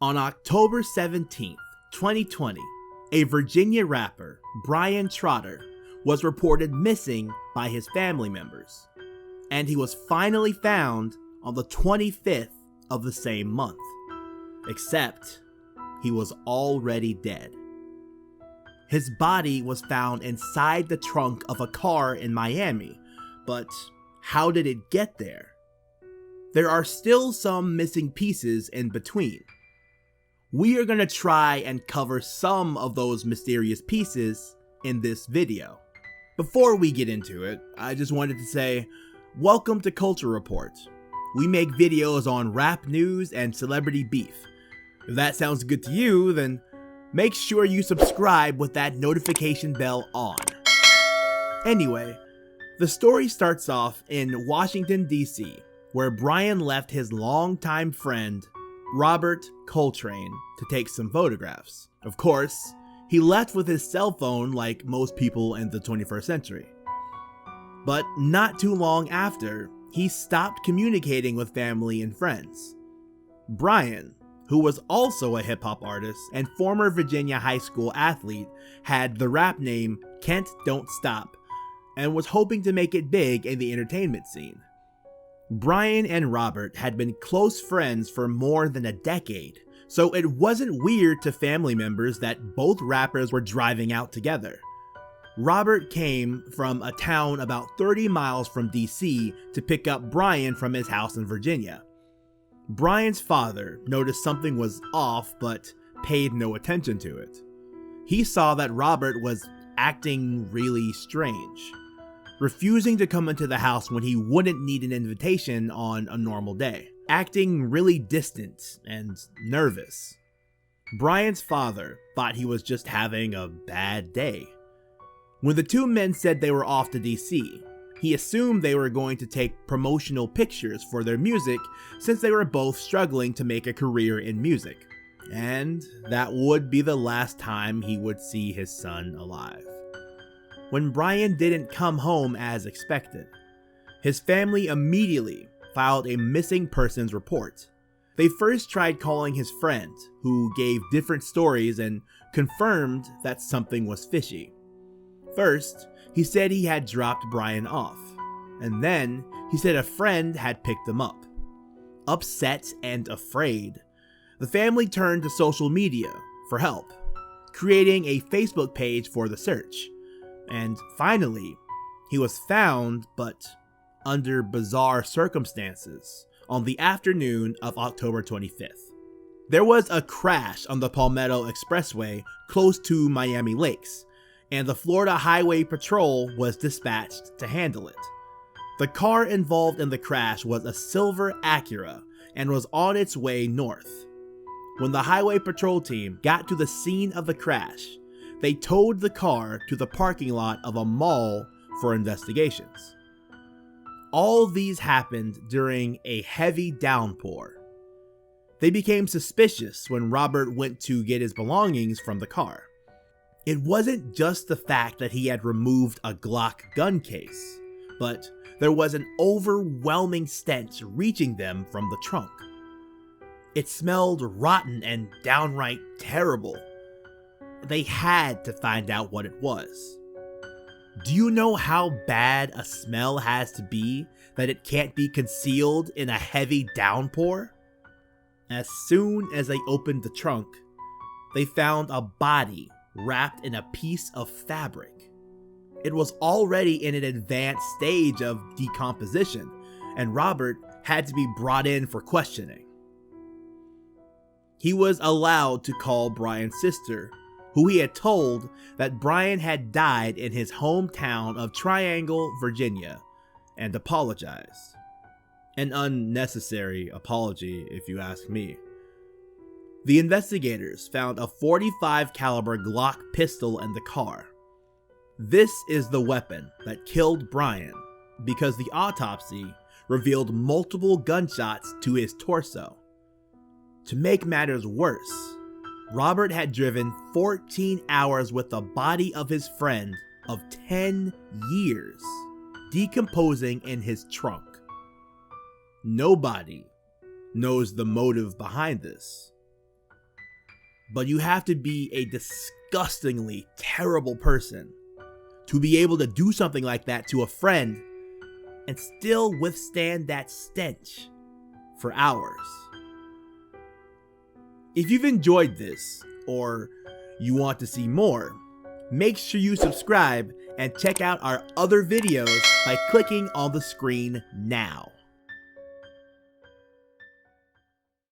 On October 17th, 2020, a Virginia rapper, Brian Trotter, was reported missing by his family members, and he was finally found on the 25th of the same month. Except, he was already dead. His body was found inside the trunk of a car in Miami, but how did it get there? There are still some missing pieces in between. We are going to try and cover some of those mysterious pieces in this video. Before we get into it, I just wanted to say, welcome to Culture Report. We make videos on rap news and celebrity beef. If that sounds good to you, then make sure you subscribe with that notification bell on. Anyway, the story starts off in Washington, D.C., where Brian left his longtime friend, Robbert Coltrane, to take some photographs. Of course, he left with his cell phone like most people in the 21st century. But not too long after, he stopped communicating with family and friends. Brian, who was also a hip-hop artist and former Virginia high school athlete, had the rap name Kent Don't Stop, and was hoping to make it big in the entertainment scene. Brian and Robbert had been close friends for more than a decade, so it wasn't weird to family members that both rappers were driving out together. Robbert came from a town about 30 miles from DC to pick up Brian from his house in Virginia. Brian's father noticed something was off but paid no attention to it. He saw that Robbert was acting really strange, refusing to come into the house when he wouldn't need an invitation on a normal day, acting really distant and nervous. Brian's father thought he was just having a bad day. When the two men said they were off to DC, he assumed they were going to take promotional pictures for their music since they were both struggling to make a career in music, and that would be the last time he would see his son alive. When Brian didn't come home as expected, his family immediately filed a missing persons report. They first tried calling his friend, who gave different stories and confirmed that something was fishy. First, he said he had dropped Brian off, and then he said a friend had picked him up. Upset and afraid, the family turned to social media for help, creating a Facebook page for the search. And finally, he was found, but under bizarre circumstances, on the afternoon of October 25th. There was a crash on the Palmetto Expressway close to Miami Lakes, and the Florida Highway Patrol was dispatched to handle it. The car involved in the crash was a silver Acura and was on its way north. When the Highway Patrol team got to the scene of the crash, they towed the car to the parking lot of a mall for investigations. All these happened during a heavy downpour. They became suspicious when Robbert went to get his belongings from the car. It wasn't just the fact that he had removed a Glock gun case, but there was an overwhelming stench reaching them from the trunk. It smelled rotten and downright terrible. They had to find out what it was. Do you know how bad a smell has to be that it can't be concealed in a heavy downpour? As soon as they opened the trunk, they found a body wrapped in a piece of fabric. It was already in an advanced stage of decomposition, and Robbert had to be brought in for questioning. He was allowed to call Brian's sister, who he had told that Brian had died in his hometown of Triangle, Virginia, and apologized. An unnecessary apology, if you ask me. The investigators found a .45 caliber Glock pistol in the car. This is the weapon that killed Brian, because the autopsy revealed multiple gunshots to his torso. To make matters worse, Robbert had driven 14 hours with the body of his friend of 10 years, decomposing in his trunk. Nobody knows the motive behind this. But you have to be a disgustingly terrible person to be able to do something like that to a friend and still withstand that stench for hours. If you've enjoyed this, or you want to see more, make sure you subscribe and check out our other videos by clicking on the screen now.